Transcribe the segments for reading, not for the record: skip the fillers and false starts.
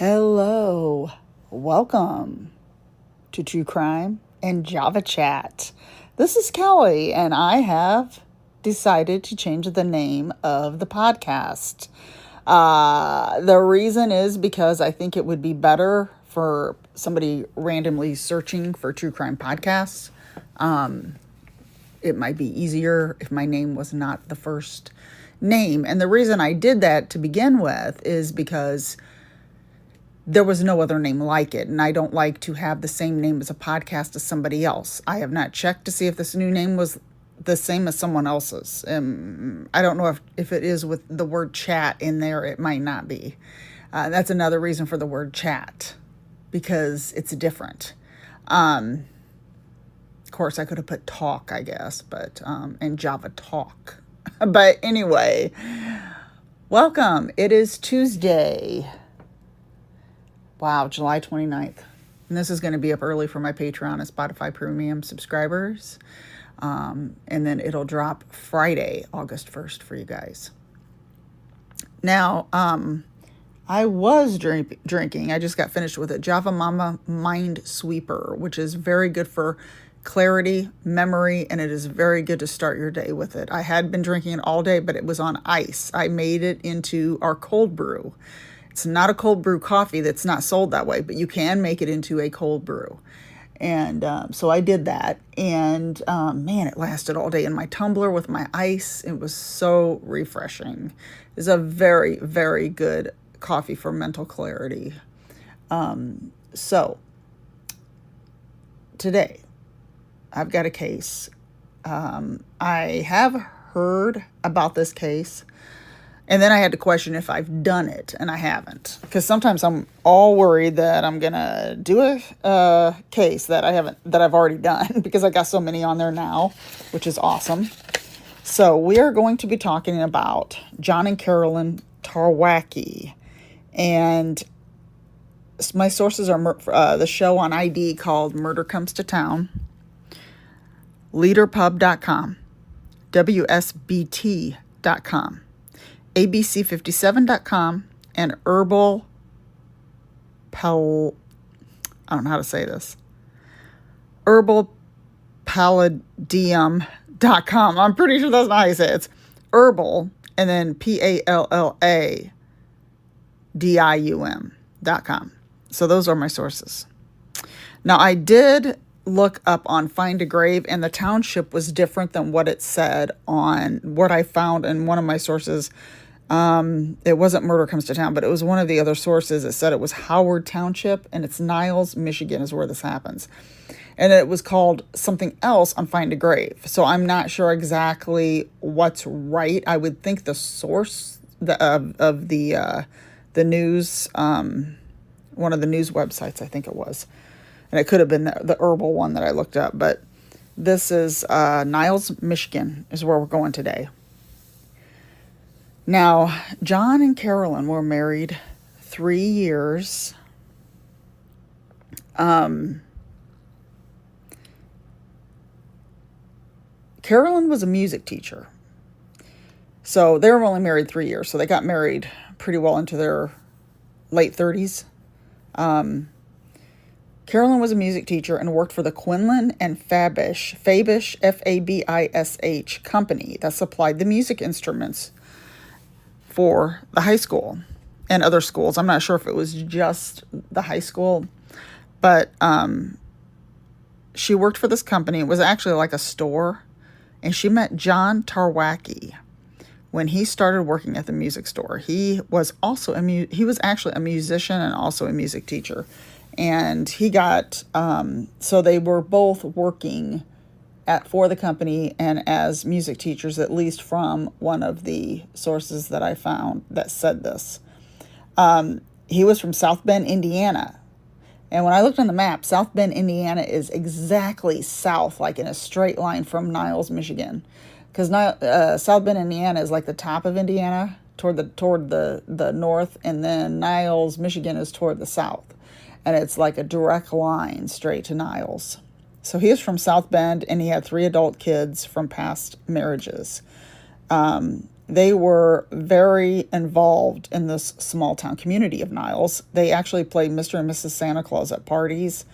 Hello, welcome to True Crime and Java Chat. This is Kelly, and I have decided to change the name of the podcast. The reason is because I think it would be better for somebody randomly searching for true crime podcasts. It might be easier if my name was not the first name. And the reason I did that to begin with is because there was no other name like it, and I don't like to have the same name as a podcast as somebody else. I have not checked to see if this new name was the same as someone else's. I don't know if it is with the word chat in there. It might not be. That's another reason for the word chat, because it's different. Of course, I could have put talk, I guess, but and Java talk. But anyway, welcome. It is Tuesday. Wow, July 29th. And this is going to be up early for my Patreon and Spotify Premium subscribers. And then it'll drop Friday, August 1st for you guys. Now, I was drinking. I just got finished with a Java Mama Mind Sweeper, which is very good for clarity, memory, and it is very good to start your day with it. I had been drinking it all day, but it was on ice. I made it into our cold brew. It's not a cold brew coffee that's not sold that way, but you can make it into a cold brew. And so I did that. And man, it lasted all day in my tumbler with my ice. It was so refreshing. It's a very, very good coffee for mental clarity. So today, I've got a case. I have heard about this case. And then I had to question if I've done it, and I haven't. Because sometimes I'm all worried that I'm going to do a case that I've already done, because I got so many on there now, which is awesome. So we are going to be talking about John and Carolyn Tarwacki. And my sources are the show on ID called Murder Comes to Town, leaderpub.com, WSBT.com, abc57.com, and I don't know how to say this, herbalpalladium.com. I'm pretty sure that's not how you say it. It's herbal and then PALLADIUM.com. So those are my sources. Now, I did look up on Find a Grave, and the township was different than what it said on what I found in one of my sources. It wasn't Murder Comes to Town, but it was one of the other sources. It said it was Howard Township, and it's Niles, Michigan is where this happens. And it was called something else on Find a Grave. So I'm not sure exactly what's right. I would think the source of the news, one of the news websites, I think it was. And it could have been the herbal one that I looked up. But this is Niles, Michigan is where we're going today. Now, John and Carolyn were married 3 years. Carolyn was a music teacher. So they were only married 3 years. So they got married pretty well into their late 30s. Carolyn was a music teacher and worked for the Quinlan and Fabish, Fabish company that supplied the music instruments for the high school and other schools. I'm not sure if it was just the high school, but she worked for this company. It was actually like a store, and she met John Tarwacki when he started working at the music store. He was also he was actually a musician and also a music teacher. And he got, so they were both working for the company and as music teachers, at least from one of the sources that I found that said this. He was from South Bend, Indiana. And when I looked on the map, South Bend, Indiana is exactly south, like in a straight line from Niles, Michigan. Because South Bend, Indiana is like the top of Indiana toward the north, and then Niles, Michigan is toward the south. And it's like a direct line straight to Niles. So he is from South Bend, and he had 3 adult kids from past marriages. they were very involved in this small town community of Niles. They actually played Mr. and Mrs. Santa Claus at parties.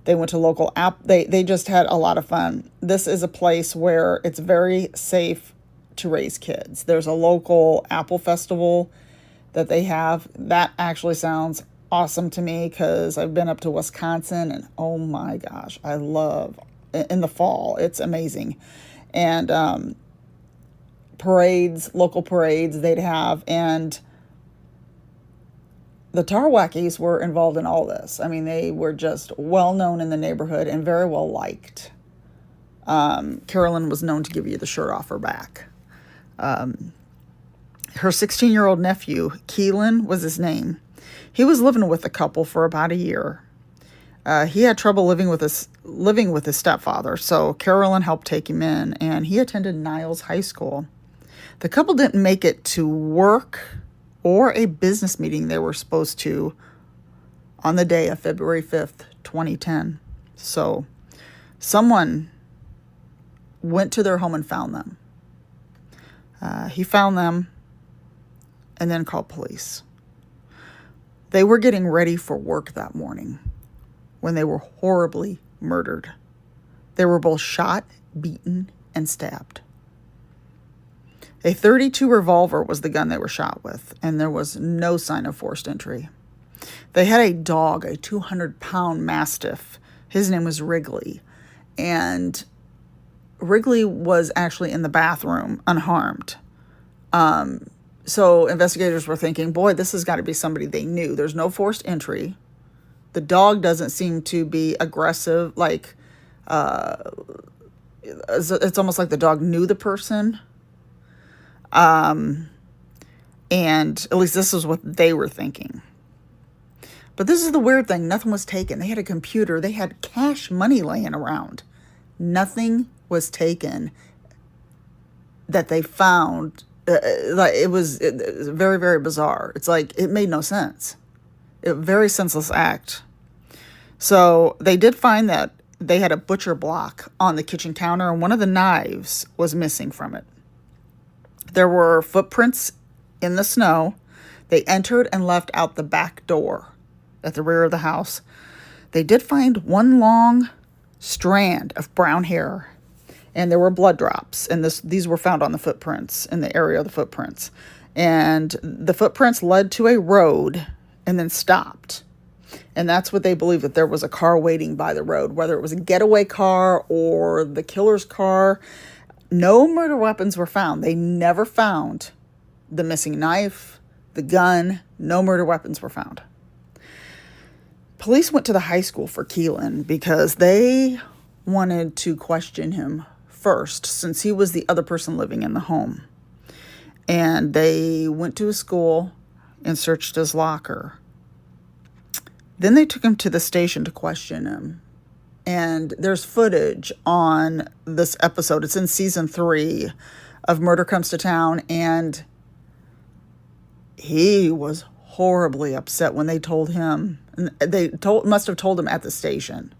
They went to local they just had a lot of fun. This is a place where it's very safe to raise kids. There's a local apple festival that they have. That actually sounds awesome to me because I've been up to Wisconsin and oh my gosh, I love in the fall. It's amazing. And parades, local parades they'd have, and the Tarwackis were involved in all this. I mean, they were just well known in the neighborhood and very well liked. Carolyn was known to give you the shirt off her back. Her 16-year-old nephew, Keelan was his name. He was living with the couple for about a year. He had trouble living with his stepfather, so Carolyn helped take him in, and he attended Niles High School. The couple didn't make it to work or a business meeting they were supposed to on the day of February 5th, 2010. So someone went to their home and found them. He found them and then called police. They were getting ready for work that morning when they were horribly murdered. They were both shot, beaten, and stabbed. A .32 revolver was the gun they were shot with, and there was no sign of forced entry. They had a dog, a 200-pound Mastiff. His name was Wrigley, and Wrigley was actually in the bathroom unharmed. So investigators were thinking, boy, this has got to be somebody they knew. There's no forced entry. The dog doesn't seem to be aggressive. It's almost like the dog knew the person. And at least this is what they were thinking. But this is the weird thing. Nothing was taken. They had a computer. They had cash money laying around. Nothing was taken that they found. It was very, very bizarre. It's like it made no sense. Very senseless act. So they did find that they had a butcher block on the kitchen counter, and one of the knives was missing from it. There were footprints in the snow. They entered and left out the back door at the rear of the house. They did find one long strand of brown hair, and there were blood drops. And these were found on the footprints, in the area of the footprints. And the footprints led to a road and then stopped. And that's what they believed, that there was a car waiting by the road, whether it was a getaway car or the killer's car. No murder weapons were found. They never found the missing knife, the gun. No murder weapons were found. Police went to the high school for Keelan because they wanted to question him first, since he was the other person living in the home. And they went to his school and searched his locker. Then they took him to the station to question him. And there's footage on this episode. It's in season 3 of Murder Comes to Town. And he was horribly upset when they told him. Must have told him at the station.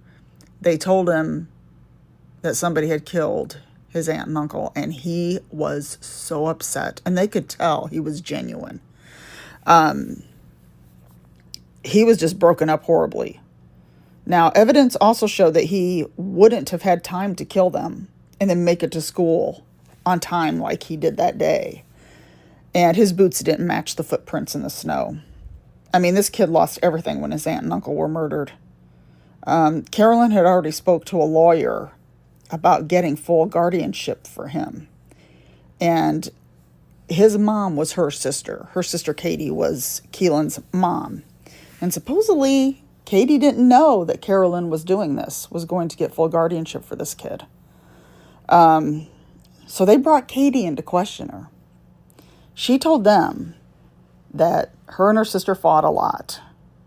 They told him that somebody had killed his aunt and uncle. And he was so upset. And they could tell he was genuine. He was just broken up horribly. Now, evidence also showed that he wouldn't have had time to kill them and then make it to school on time like he did that day. And his boots didn't match the footprints in the snow. I mean, this kid lost everything when his aunt and uncle were murdered. Carolyn had already spoke to a lawyer about getting full guardianship for him. And his mom was her sister. Her sister Katie was Keelan's mom. And supposedly Katie didn't know that Carolyn was doing this, was going to get full guardianship for this kid. So they brought Katie in to question her. She told them that her and her sister fought a lot.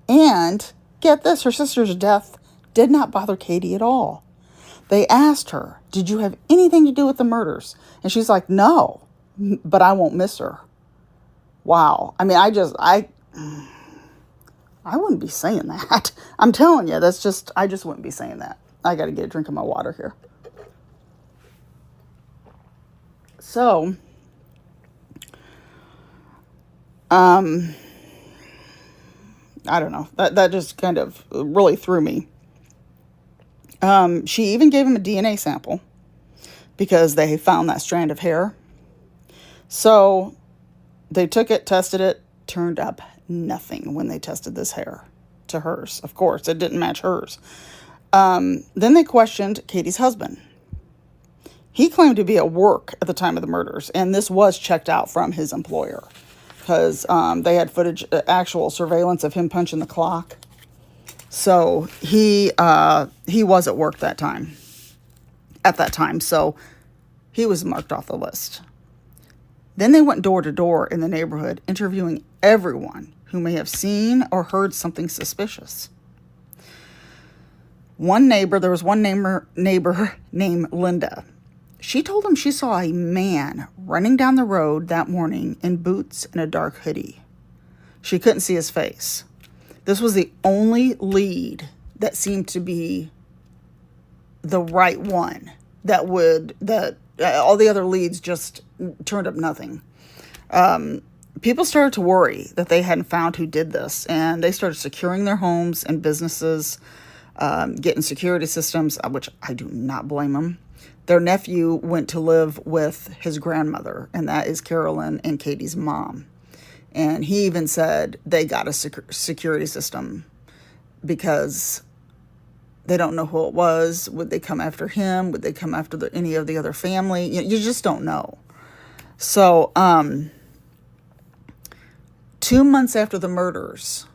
And get this, her sister's death did not bother Katie at all. They asked her, did you have anything to do with the murders? And she's like, no, but I won't miss her. Wow. I mean, I wouldn't be saying that. I'm telling you, I just wouldn't be saying that. I got to get a drink of my water here. So, I don't know. That just kind of really threw me. She even gave him a DNA sample because they found that strand of hair. So they took it, tested it, turned up nothing when they tested this hair to hers. Of course, it didn't match hers. Then they questioned Katie's husband. He claimed to be at work at the time of the murders, and this was checked out from his employer because they had footage, actual surveillance of him punching the clock. So he was at work at that time, so he was marked off the list. Then they went door to door in the neighborhood, interviewing everyone who may have seen or heard something suspicious. There was one neighbor named Linda. She told him she saw a man running down the road that morning in boots and a dark hoodie. She couldn't see his face. This was the only lead that seemed to be the right one all the other leads just turned up nothing. People started to worry that they hadn't found who did this, and they started securing their homes and businesses, getting security systems, which I do not blame them. Their nephew went to live with his grandmother, and that is Carolyn and Katie's mom. And he even said they got a security system because they don't know who it was. Would they come after him? Would they come after any of the other family? You just don't know. So 2 months after the murders,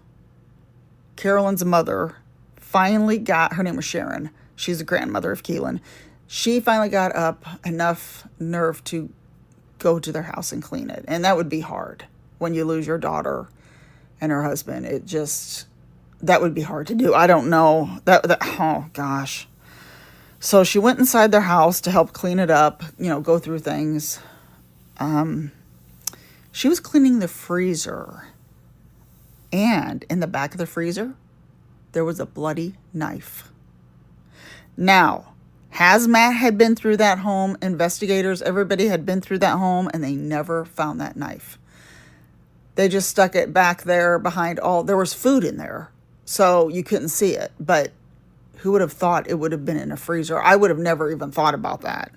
Carolyn's mother finally her name was Sharon. She's the grandmother of Keelan. She finally got up enough nerve to go to their house and clean it. And that would be hard when you lose your daughter and her husband. That would be hard to do. I don't know. Oh, gosh. So she went inside their house to help clean it up, go through things. She was cleaning the freezer. And in the back of the freezer, there was a bloody knife. Now, Hazmat had been through that home. Investigators, everybody had been through that home, and they never found that knife. They just stuck it back there behind there was food in there, so you couldn't see it. But who would have thought it would have been in a freezer? I would have never even thought about that.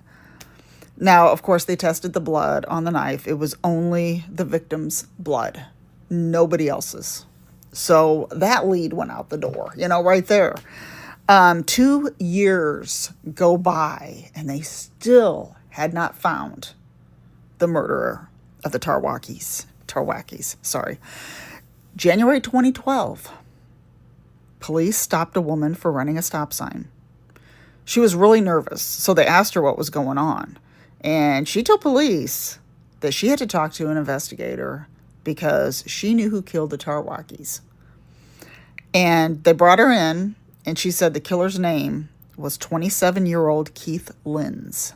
Now, of course, they tested the blood on the knife. It was only the victim's blood, nobody else's. So that lead went out the door, right there. 2 years go by, and they still had not found the murderer of the Tarwackis. January 2012, police stopped a woman for running a stop sign. She was really nervous, so they asked her what was going on. And she told police that she had to talk to an investigator because she knew who killed the Tarwackis. And they brought her in, and she said the killer's name was 27-year-old Keith Lentz.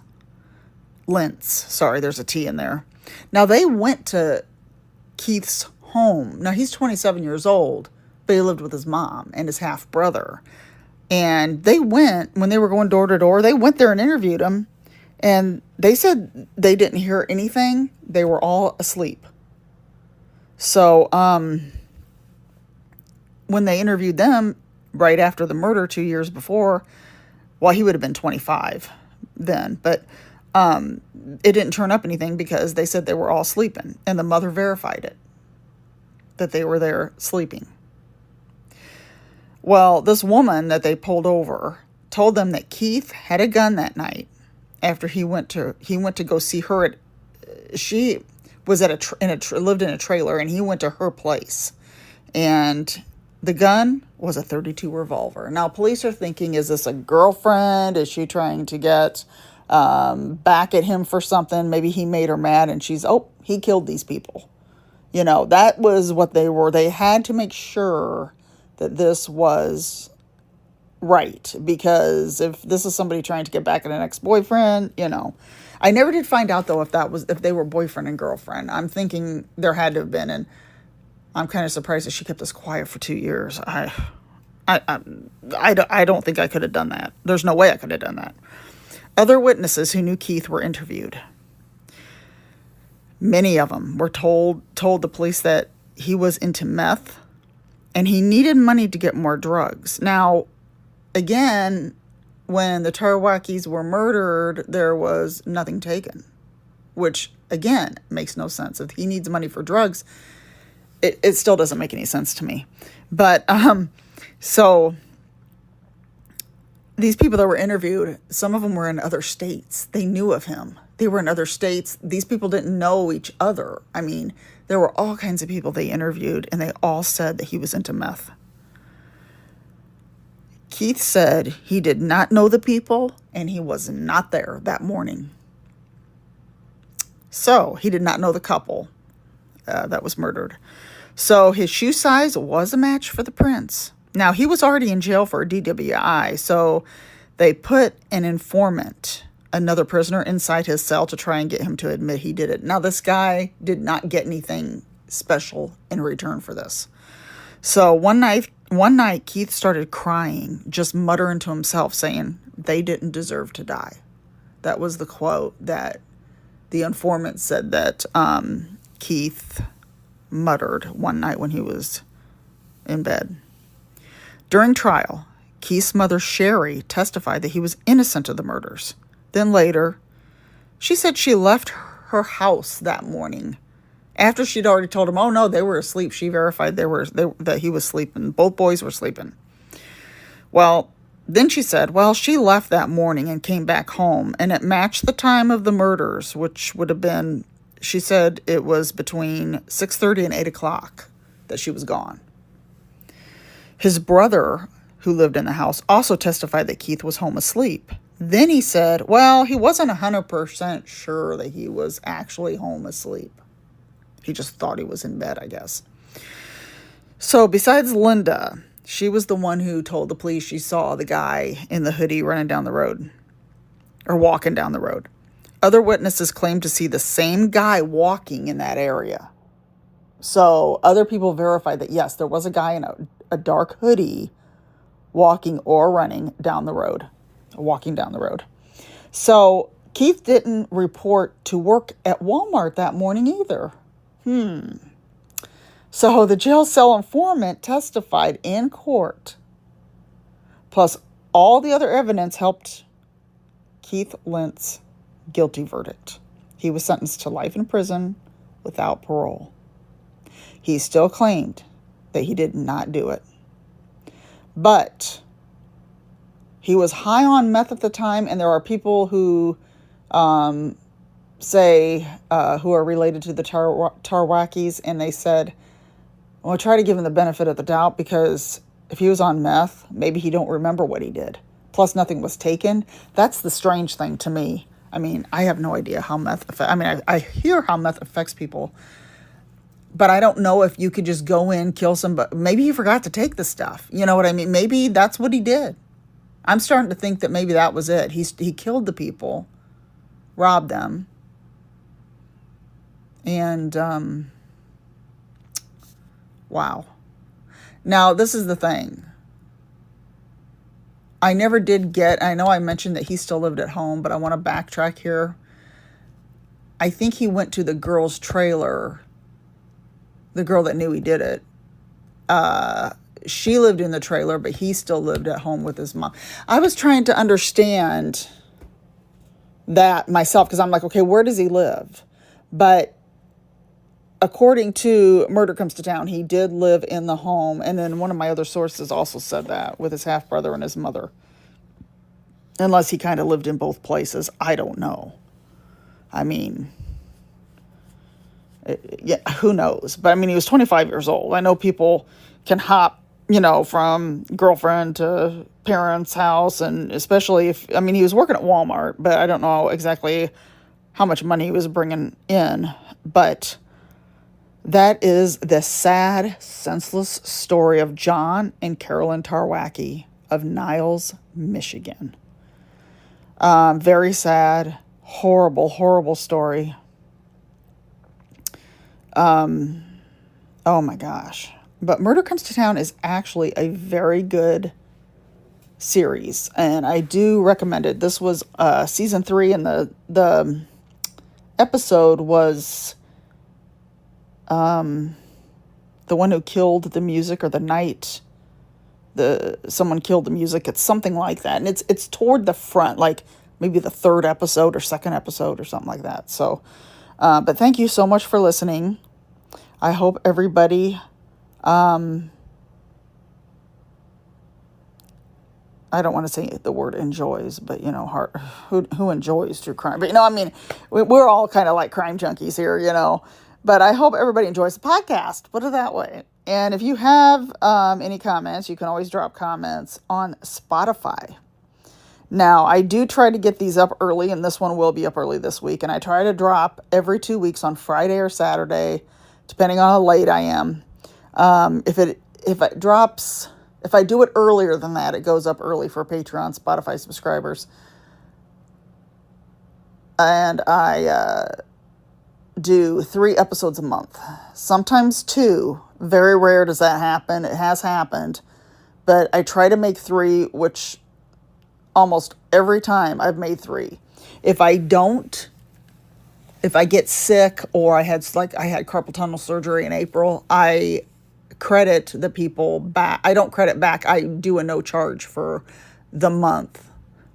Sorry, there's a T in there. Now, they went to Keith's home. Now, he's 27 years old, but he lived with his mom and his half-brother. And they went, when they were going door to door, they went there and interviewed him. And they said they didn't hear anything. They were all asleep. So, when they interviewed them right after the murder 2 years before, well, he would have been 25 then, but it didn't turn up anything because they said they were all sleeping, and the mother verified it, that they were there sleeping. Well, this woman that they pulled over told them that Keith had a gun that night after he went to go see her. She was lived in a trailer, and he went to her place, and the gun was a .32 revolver. Now, police are thinking, is this a girlfriend? Is she trying to get back at him for something? Maybe he made her mad, and he killed these people. That was what they were. They had to make sure that this was right, because if this is somebody trying to get back at an ex-boyfriend, I never did find out, though, if they were boyfriend and girlfriend. I'm thinking there had to have been, and I'm kind of surprised that she kept this quiet for 2 years. I don't think I could have done that. There's no way I could have done that. Other witnesses who knew Keith were interviewed. Many of them were told the police that he was into meth and he needed money to get more drugs. Now, again, when the Tarwackis were murdered, there was nothing taken, which, again, makes no sense. If he needs money for drugs, it still doesn't make any sense to me. But, so these people that were interviewed, some of them were in other states. They knew of him. They were in other states. These people didn't know each other. I mean, there were all kinds of people they interviewed, and they all said that he was into meth. Keith said he did not know the people, and he was not there that morning. So he did not know the couple that was murdered. So his shoe size was a match for the prints. Now, he was already in jail for a DWI, so they put an informant, another prisoner, inside his cell to try and get him to admit he did it. Now, this guy did not get anything special in return for this. So one night, Keith started crying, just muttering to himself, saying, "They didn't deserve to die." That was the quote that the informant said that Keith muttered one night when he was in bed. During trial, Keith's mother, Sherry, testified that he was innocent of the murders. Then later, she said she left her house that morning after she'd already told him, oh no, they were asleep. She verified that he was sleeping. Both boys were sleeping. Well, then she said, she left that morning and came back home, and it matched the time of the murders, which would have been, she said it was between 6:30 and 8 o'clock that she was gone. His brother, who lived in the house, also testified that Keith was home asleep. Then he said, he wasn't 100% sure that he was actually home asleep. He just thought he was in bed, I guess. So besides Linda, she was the one who told the police she saw the guy in the hoodie running down the road or walking down the road. Other witnesses claimed to see the same guy walking in that area. So other people verified that, yes, there was a guy in a dark hoodie walking or running down the road, walking down the road. So Keith didn't report to work at Walmart that morning either. So the jail cell informant testified in court. Plus, all the other evidence helped Keith Lent's guilty verdict. He was sentenced to life in prison without parole. He still claimed that he did not do it. But he was high on meth at the time, and there are people who say, who are related to the Tarwackis, and they said, well, try to give him the benefit of the doubt, because if he was on meth, maybe he don't remember what he did. Plus, nothing was taken. That's the strange thing to me. I mean, I have no idea how meth affects. I mean, I hear how meth affects people, but I don't know if you could just go in, kill somebody. Maybe he forgot to take the stuff. You know what I mean? Maybe that's what he did. I'm starting to think that maybe that was it. He killed the people, robbed them, and wow. Now, this is the thing. I never did get, I know I mentioned that he still lived at home, but I want to backtrack here. I think he went to the girl's trailer, the girl that knew he did it. She lived in the trailer, but he still lived at home with his mom. I was trying to understand that myself, because I'm like, okay, where does he live? But according to Murder Comes to Town, he did live in the home. And then one of my other sources also said that with his half-brother and his mother. Unless he kind of lived in both places. I don't know. I mean, yeah, who knows? But I mean, he was 25 years old. I know people can hop, from girlfriend to parents' house. And especially if, I mean, he was working at Walmart, but I don't know exactly how much money he was bringing in. But that is the sad, senseless story of John and Carolyn Tarwacki of Niles, Michigan. Very sad, horrible, horrible story. Oh my gosh. But Murder Comes to Town is actually a very good series, and I do recommend it. This was season 3, and the episode was the one who killed the music, or the night someone killed the music. It's something like that. And it's toward the front, like maybe the third episode or second episode or something like that. So, but thank you so much for listening. I hope everybody, I don't want to say the word enjoys, but who enjoys true crime? But I mean, we're all kind of like crime junkies here, but I hope everybody enjoys the podcast. Put it that way. And if you have any comments, you can always drop comments on Spotify. Now, I do try to get these up early, and this one will be up early this week. And I try to drop every 2 weeks on Friday or Saturday, depending on how late I am. If I do it earlier than that, it goes up early for Patreon, Spotify subscribers. And I do 3 episodes a month, sometimes 2. Very rare does that happen. It has happened, but I try to make 3, which almost every time I've made 3. If I get sick, or I had carpal tunnel surgery in April, I credit the people back. I don't credit back. I do a no charge for the month,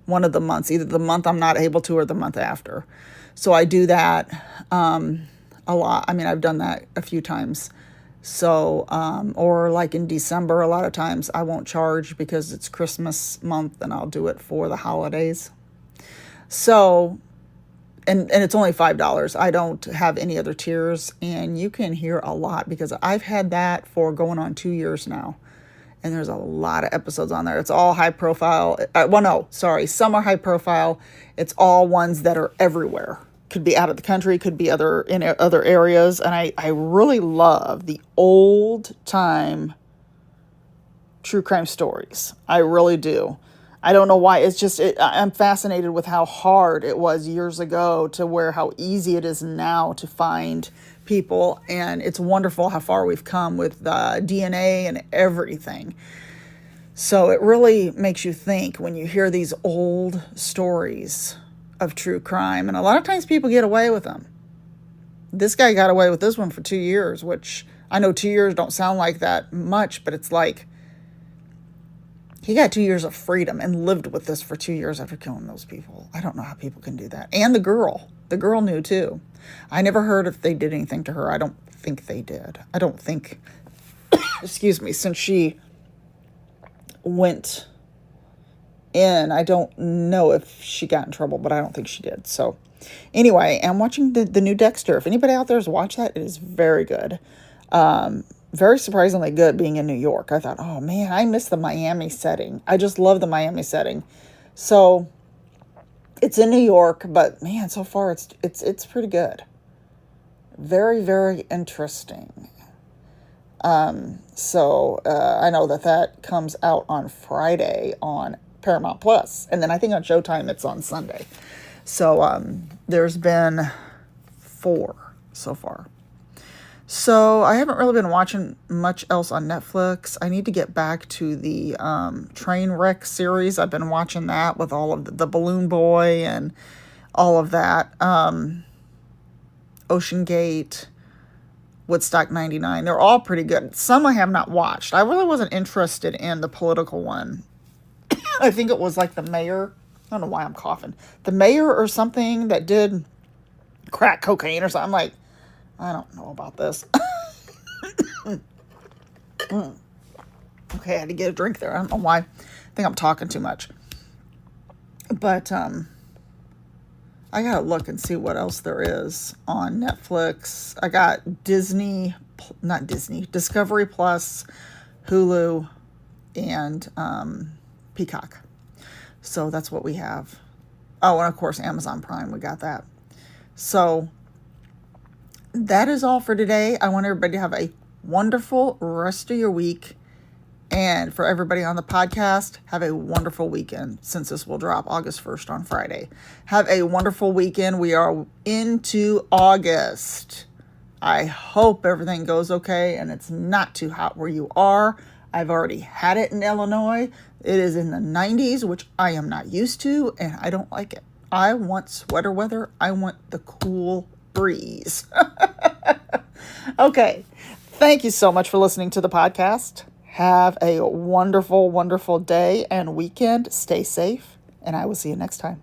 one of the months, either the month I'm not able to or the month after. So I do that a lot. I mean, I've done that a few times. So, or like in December, a lot of times I won't charge because it's Christmas month, and I'll do it for the holidays. So, and it's only $5. I don't have any other tiers, and you can hear a lot because I've had that for going on 2 years now. And there's a lot of episodes on there. It's all high profile. Some are high profile. It's all ones that are everywhere. Could be out of the country, could be in other areas. And I really love the old time true crime stories. I really do. I don't know why. It's just, I'm fascinated with how hard it was years ago to how easy it is now to find people. And it's wonderful how far we've come with DNA and everything. So it really makes you think when you hear these old stories of true crime. And a lot of times people get away with them. This guy got away with this one for 2 years, which I know 2 years don't sound like that much, but it's like he got 2 years of freedom and lived with this for 2 years after killing those people. I don't know how people can do that. And the girl knew too. I never heard if they did anything to her. I don't think they did. I don't think, excuse me, since she went in, I don't know if she got in trouble, but I don't think she did. So anyway, I'm watching the new Dexter. If anybody out there has watched that, it is very good. Very surprisingly good being in New York. I thought, oh man, I miss the Miami setting. I just love the Miami setting. So it's in New York, but man, so far it's pretty good. Very, very interesting. So I know that comes out on Friday on Paramount Plus, and then I think on Showtime it's on Sunday. So there's been 4 so far. So I haven't really been watching much else on Netflix. I need to get back to the train wreck series. I've been watching that with all of the Balloon Boy and all of that. Ocean Gate, Woodstock 99. They're all pretty good. Some I have not watched. I really wasn't interested in the political one. I think it was like the mayor. I don't know why I'm coughing. The mayor or something that did crack cocaine or something. I'm like, I don't know about this. Okay, I had to get a drink there. I don't know why. I think I'm talking too much. But I gotta look and see what else there is on Netflix. I got Discovery Plus, Hulu, and Peacock. So that's what we have. Oh, and of course, Amazon Prime, we got that. So that is all for today. I want everybody to have a wonderful rest of your week. And for everybody on the podcast, have a wonderful weekend, since this will drop August 1st on Friday. Have a wonderful weekend. We are into August. I hope everything goes okay and it's not too hot where you are. I've already had it in Illinois. It is in the 90s, which I am not used to, and I don't like it. I want sweater weather. I want the cool breeze. Okay. Thank you so much for listening to the podcast. Have a wonderful, wonderful day and weekend. Stay safe, and I will see you next time.